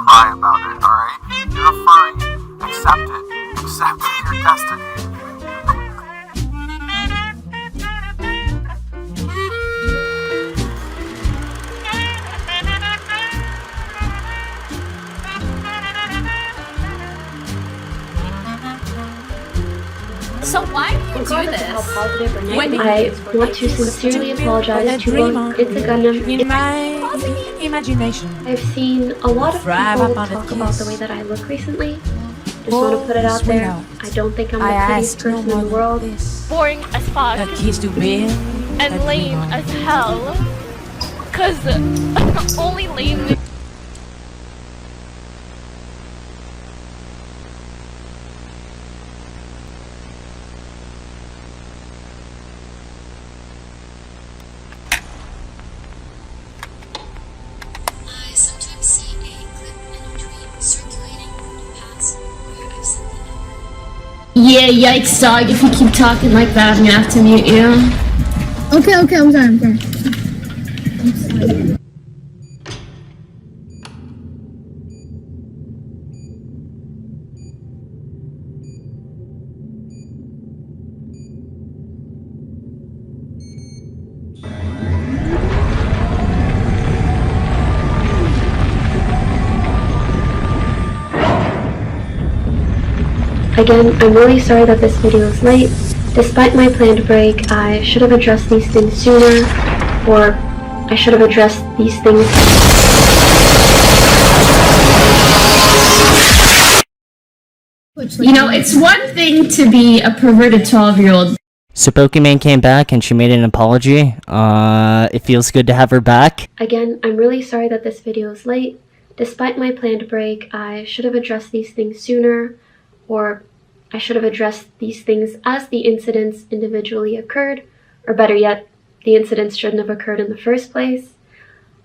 cry about it, alright? You're a furry. Accept it. Accept your destiny. So why do you do this? I want to sincerely apologize to both It's a Gundam. In my imagination, I've seen a lot of people talk about the way that I look recently. Just want to put it out there. I don't think I'm the prettiest person in the world. Boring as fuck. a kiss to be And lame as hell. Cause only lame. I sometimes see a clip in a tweet circulating past where I've said the N-word. Yeah, yikes, dog. If you keep talking like that, I'm gonna have to mute you. Okay, I'm sorry. Again, I'm really sorry that this video is late. Despite my planned break, I should have addressed these things sooner, or I should have addressed these things. You know, it's one thing to be a perverted 12-year-old. So Pokimane came back and she made an apology. It feels good to have her back. Again, I'm really sorry that this video is late. Despite my planned break, I should have addressed these things sooner, or I should have addressed these things as the incidents individually occurred, or better yet, the incidents shouldn't have occurred in the first place.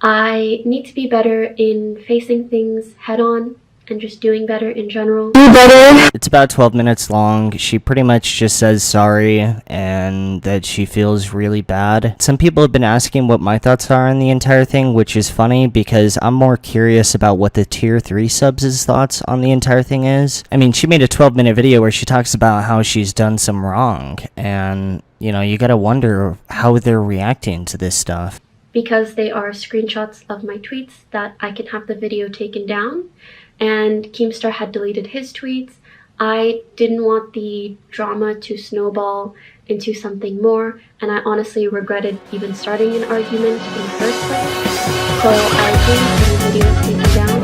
I need to be better in facing things head-on and just doing better in general. It's about 12 minutes long. She pretty much just says sorry and that she feels really bad. Some people have been asking what my thoughts are on the entire thing, which is funny because I'm more curious about what the tier 3 subs' thoughts on the entire thing is. I mean, she made a 12-minute video where she talks about how she's done some wrong, and, you know, you gotta wonder how they're reacting to this stuff. Because they are screenshots of my tweets that I can have the video taken down, and Keemstar had deleted his tweets. I didn't want the drama to snowball into something more, and I honestly regretted even starting an argument in the first place. So I didn't have the videos taken down.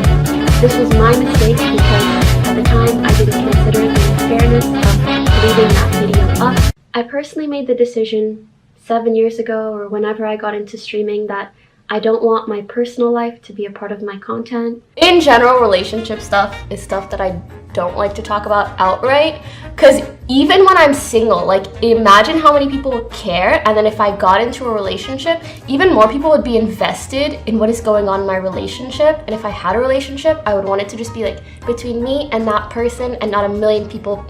This was my mistake because at the time I didn't consider the fairness of leaving that video up. I personally made the decision 7 years ago, or whenever I got into streaming, that I don't want my personal life to be a part of my content. In general, relationship stuff is stuff that I don't like to talk about outright, because even when I'm single, like, imagine how many people would care, and then if I got into a relationship, even more people would be invested in what is going on in my relationship. And if I had a relationship, I would want it to just be like between me and that person, and not a million people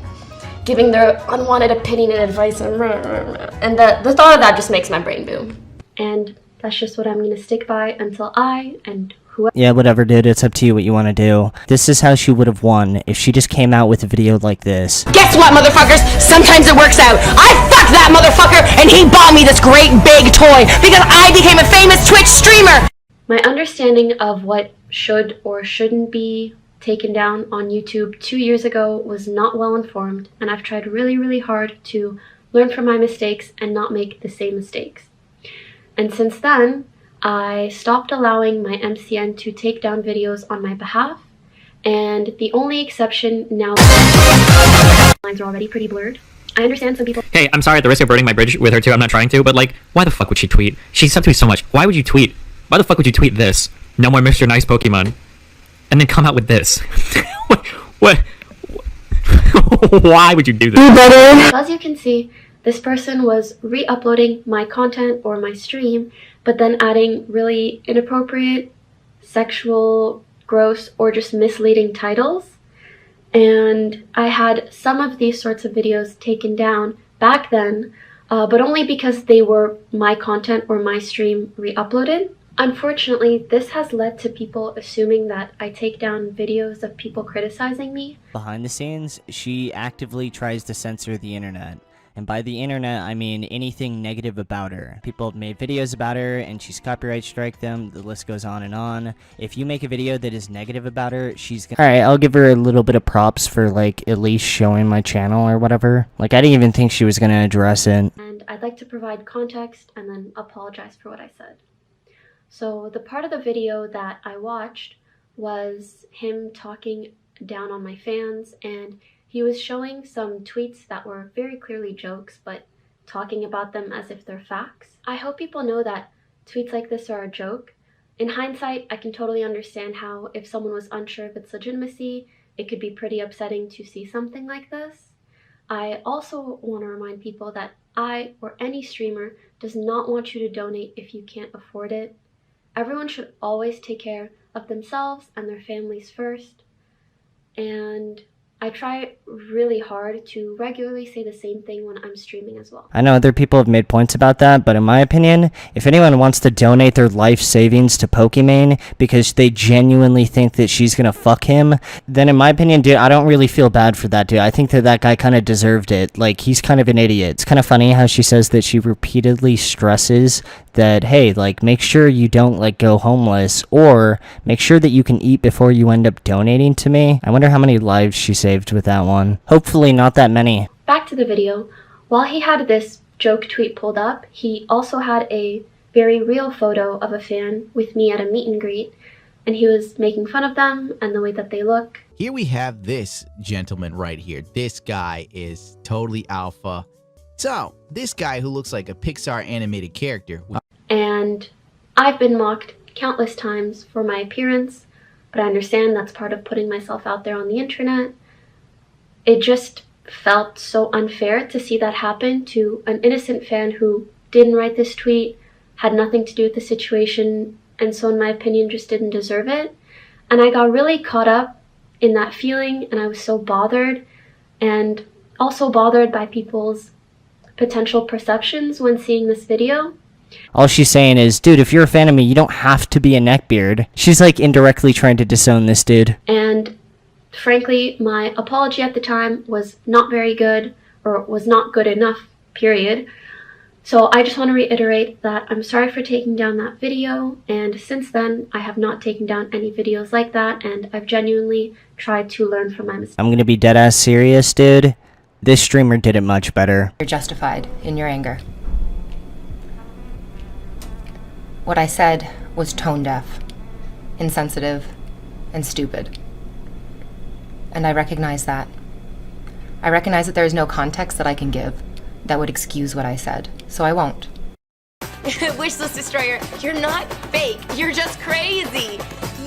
giving their unwanted opinion and advice, and the thought of that just makes my brain boom. And that's just what I'm gonna stick by until I and whoever. Yeah, whatever, dude. It's up to you what you want to do. This is how she would have won if she just came out with a video like this. Guess what, motherfuckers? Sometimes it works out. I fucked that motherfucker and he bought me this great big toy because I became a famous Twitch streamer. My understanding of what should or shouldn't be taken down on YouTube 2 years ago was not well informed, and I've tried really, really hard to learn from my mistakes and not make the same mistakes. And since then, I stopped allowing my MCN to take down videos on my behalf, and the only exception now lines are already pretty blurred. I understand some people. Hey, I'm sorry at the risk of burning my bridge with her too, I'm not trying to, but like, why the fuck would she tweet? She sucked me so much. Why would you tweet? Why the fuck would you tweet this? No more Mr. Nice Pokemon. And then come out with this. What? Why would you do this? As you can see, this person was re-uploading my content or my stream, but then adding really inappropriate, sexual, gross, or just misleading titles. And I had some of these sorts of videos taken down back then, but only because they were my content or my stream re-uploaded. Unfortunately, this has led to people assuming that I take down videos of people criticizing me. Behind the scenes, she actively tries to censor the internet. And by the internet, I mean anything negative about her. People have made videos about her and she's copyright strike them. The list goes on and on. If you make a video that is negative about her, she's gonna... Alright, I'll give her a little bit of props for, like, at least showing my channel or whatever. Like, I didn't even think she was gonna address it. And I'd like to provide context and then apologize for what I said. So the part of the video that I watched was him talking down on my fans, and he was showing some tweets that were very clearly jokes, but talking about them as if they're facts. I hope people know that tweets like this are a joke. In hindsight, I can totally understand how if someone was unsure of its legitimacy, it could be pretty upsetting to see something like this. I also want to remind people that I, or any streamer, does not want you to donate if you can't afford it. Everyone should always take care of themselves and their families first. And I try really hard to regularly say the same thing when I'm streaming as well. I know other people have made points about that, but in my opinion, if anyone wants to donate their life savings to Pokimane because they genuinely think that she's gonna fuck him, then in my opinion, dude, I don't really feel bad for that dude. I think that that guy kind of deserved it. Like, he's kind of an idiot. It's kind of funny how she says that she repeatedly stresses that, hey, like, make sure you don't, like, go homeless, or make sure that you can eat before you end up donating to me. I wonder how many lives she saved with that one. Hopefully not that many. Back to the video. While he had this joke tweet pulled up, he also had a very real photo of a fan with me at a meet and greet, and he was making fun of them and the way that they look. Here we have this gentleman right here. This guy is totally alpha. So, this guy who looks like a Pixar animated character. And I've been mocked countless times for my appearance, but I understand that's part of putting myself out there on the internet. It just felt so unfair to see that happen to an innocent fan who didn't write this tweet, had nothing to do with the situation, and so in my opinion just didn't deserve it. And I got really caught up in that feeling, and I was so bothered, and also bothered by people's potential perceptions when seeing this video. All she's saying is, dude, if you're a fan of me, you don't have to be a neckbeard. She's like indirectly trying to disown this dude. And frankly, my apology at the time was not very good, or was not good enough, period. So I just want to reiterate that I'm sorry for taking down that video, and since then I have not taken down any videos like that, and I've genuinely tried to learn from my mistakes. I'm gonna be dead ass serious, dude. This streamer did it much better. You're justified in your anger. What I said was tone deaf, insensitive, and stupid. And I recognize that. I recognize that there is no context that I can give that would excuse what I said, so I won't. Wishlist Destroyer, you're not fake, you're just crazy.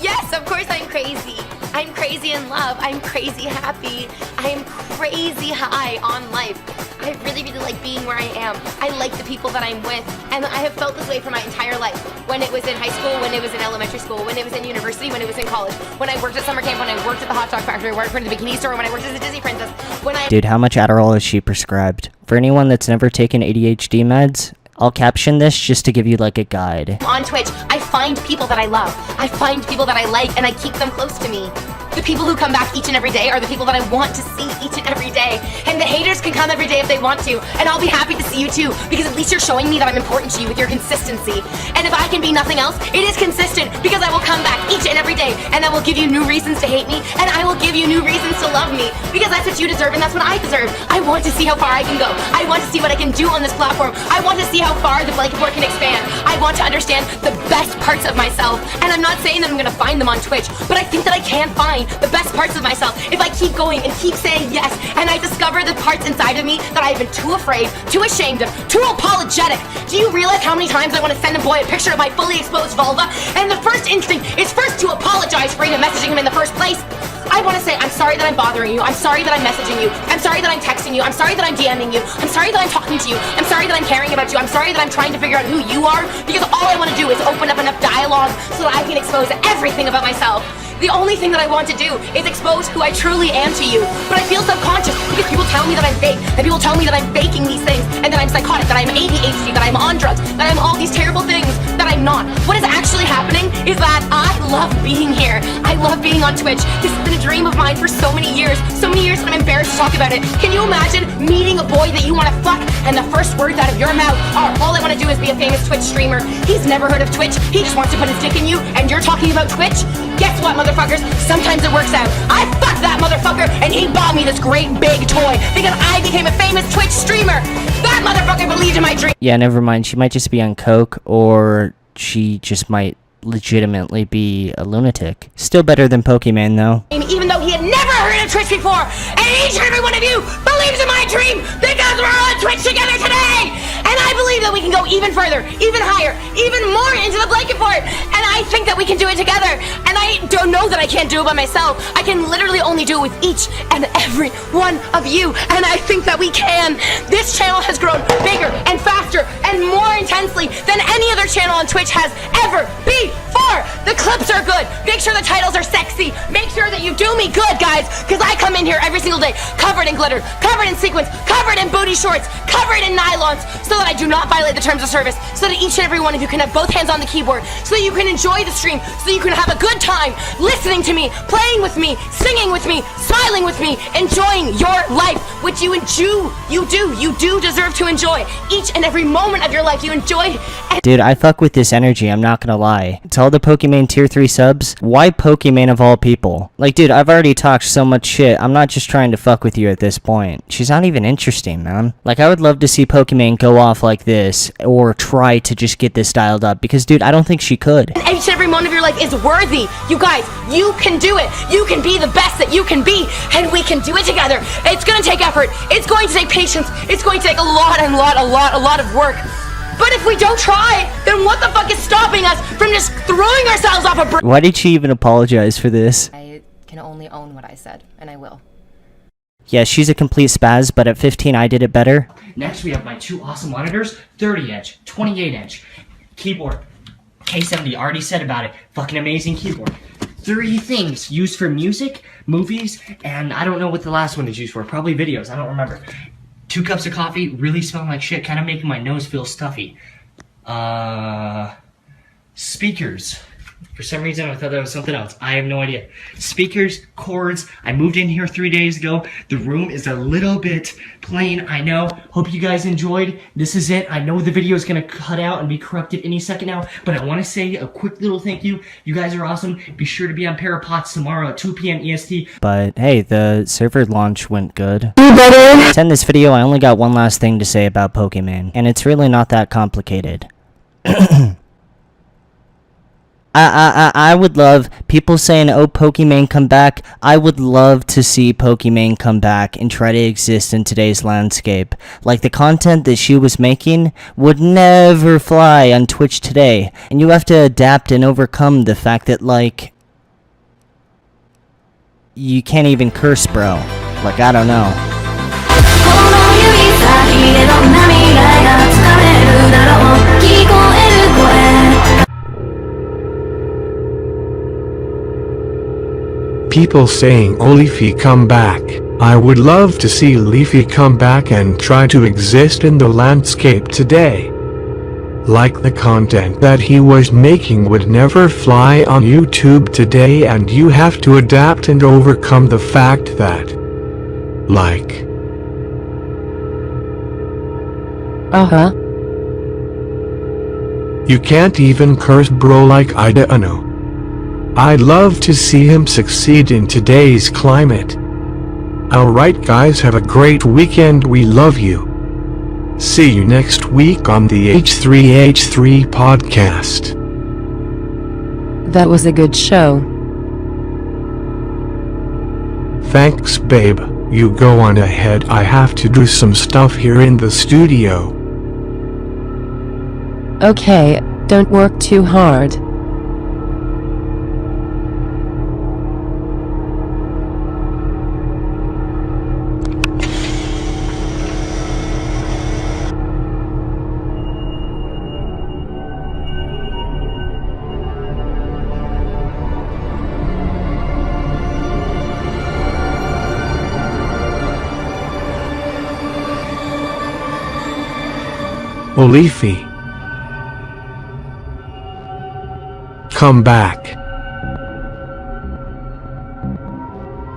Yes, of course I'm crazy. I'm crazy in love, I'm crazy happy, I am crazy high on life. I really, really like being where I am. I like the people that I'm with, and I have felt this way for my entire life. When it was in high school, when it was in elementary school, when it was in university, when it was in college, when I worked at summer camp, when I worked at the hot dog factory, when I worked at the bikini store, when I worked as a Disney princess, when I... Dude, how much Adderall is she prescribed? For anyone that's never taken ADHD meds, I'll caption this just to give you like a guide. On Twitch, I find people that I love. I find people that I like, and I keep them close to me. The people who come back each and every day are the people that I want to see each and every day. And the haters can come every day if they want to, and I'll be happy to see you too, because at least you're showing me that I'm important to you with your consistency. And if I can be nothing else, it is consistent, because I will come back each and every day, and I will give you new reasons to hate me, and I will give you new reasons to love me, because that's what you deserve, and that's what I deserve. I want to see how far I can go. I want to see what I can do on this platform. I want to see how far the blanket board can expand. I want to understand the best parts of myself, and I'm not saying that I'm gonna find them on Twitch, but I think that I can find the best parts of myself if I keep going and keep saying yes, and I discover the parts inside of me that I've been too afraid, too ashamed of, too apologetic. Do you realize how many times I want to send a boy a picture of my fully exposed vulva, and the first instinct is first to apologize for even messaging him in the first place? I want to say, I'm sorry that I'm bothering you, I'm sorry that I'm messaging you, I'm sorry that I'm texting you, I'm sorry that I'm DMing you, I'm sorry that I'm talking to you, I'm sorry that I'm caring about you, I'm sorry that I'm trying to figure out who you are, because all I want to do is open up enough dialogue so that I can expose everything about myself. The only thing that I want to do is expose who I truly am to you. But I feel subconscious because people tell me that I'm fake, and people tell me that I'm faking these things, and that I'm psychotic, that I'm ADHD, that I'm on drugs, that I'm all these terrible things that I'm not. What is actually happening is that I love being here. I love being on Twitch. This has been a dream of mine for so many years that I'm embarrassed to talk about it. Can you imagine meeting a boy that you want to fuck, and the first words out of your mouth are, all I want to do is be a famous Twitch streamer. He's never heard of Twitch. He just wants to put his dick in you, and you're talking about Twitch? Guess what, motherfuckers? Sometimes it works out. I fucked that motherfucker, and he bought me this great big toy because I became a famous Twitch streamer. That motherfucker believed in my dream. Yeah, never mind. She might just be on coke, or she just might legitimately be a lunatic. Still better than Pokimane, though. Even though he had never heard of Twitch before, and each and every one of you believes in my dream because we're on Twitch together today. And I believe that we can go even further, even higher, even more into the blanket fort. And I think that we can do it together. And I don't know that I can't do it by myself. I can literally only do it with each and every one of you. And I think that we can. This channel has grown bigger and faster and more intensely than any other channel on Twitch has ever before. The clips are good. Make sure the titles are sexy. Make sure that you do me good, guys, because I come in here every single day covered in glitter, covered in sequins, covered in booty shorts, covered in nylons, so that I do not violate the terms of service, so that each and every one of you can have both hands on the keyboard, so that you can enjoy the stream, so you can have a good time listening to me, playing with me, singing with me, smiling with me, enjoying your life, which you do deserve to enjoy. Each and every moment of your life you enjoy. Dude, I fuck with this energy, I'm not gonna lie. To all the Pokimane tier 3 subs, why Pokimane of all people? Like, dude, I've already talked so much shit, I'm not just trying to fuck with you at this point. She's not even interesting, man. Like, I would love to see Pokimane go off like this, or try to just get this dialed up, because, dude, I don't think she could. Each and every moment of your life is worthy. You guys, you can do it. You can be the best that you can be, and we can do it together. It's gonna take effort. It's going to take patience. It's going to take a lot of work. But if we don't try, then what the fuck is stopping us from just throwing ourselves off a bridge? Why did she even apologize for this? I can only own what I said, and I will. Yeah, she's a complete spaz, but at 15 I did it better. Next we have my two awesome monitors, 30-inch, 28-inch, keyboard, K70, already said about it, fucking amazing keyboard. 3 things used for music, movies, and I don't know what the last one is used for, probably videos, I don't remember. 2 cups of coffee, really smelling like shit, kind of making my nose feel stuffy. Speakers. For some reason I thought that was something else. I have no idea. Speakers, cords. I moved in here 3 days ago. The room is a little bit plain, I know. Hope you guys enjoyed. This is it. I know the video is gonna cut out and be corrupted any second now, but I want to say a quick little thank you. You guys are awesome. Be sure to be on Parapots tomorrow at 2 p.m. EST. But hey, the server launch went good. To end this video, I only got one last thing to say about Pokimane, and it's really not that complicated. I would love people saying, oh, Pokimane come back. I would love to see Pokimane come back and try to exist in today's landscape. Like, the content that she was making would never fly on Twitch today. And you have to adapt and overcome the fact that, like, you can't even curse, bro. Like, I don't know. People saying, oh, Leafy come back. I would love to see Leafy come back and try to exist in the landscape today. Like, the content that he was making would never fly on YouTube today, and you have to adapt and overcome the fact that, like, you can't even curse, bro, like I don't know. I'd love to see him succeed in today's climate. Alright guys, have a great weekend, we love you. See you next week on the H3H3 podcast. That was a good show. Thanks babe, you go on ahead, I have to do some stuff here in the studio. Okay, don't work too hard. Oh, Leafy. Come back.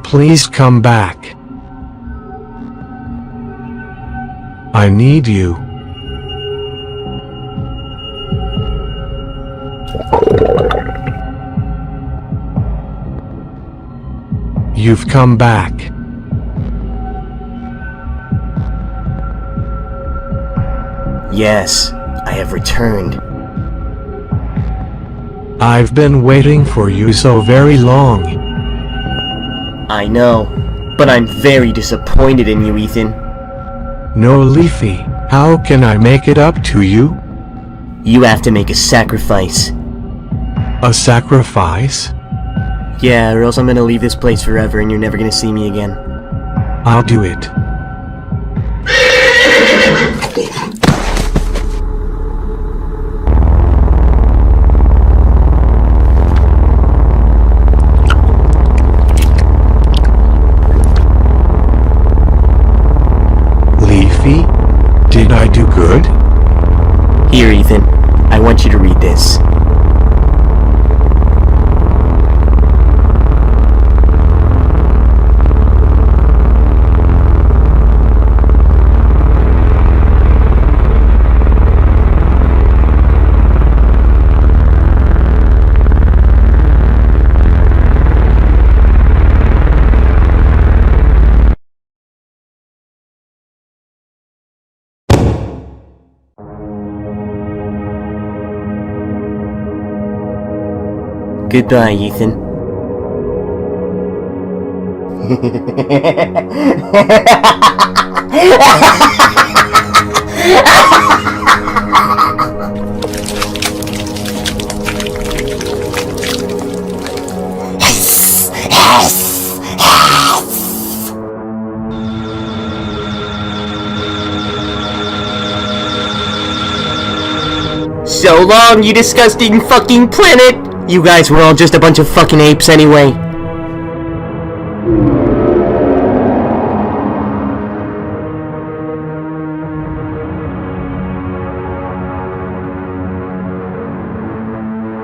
Please come back. I need you. You've come back. Yes, I have returned. I've been waiting for you so very long. I know, but I'm very disappointed in you, Ethan. No, Leafy, how can I make it up to you? You have to make a sacrifice. A sacrifice? Yeah, or else I'm gonna leave this place forever and you're never gonna see me again. I'll do it. Leafy, did I do good? Here, Ethan. I want you to read this. Goodbye, Ethan. So long, you disgusting fucking planet! You guys were all just a bunch of fucking apes anyway.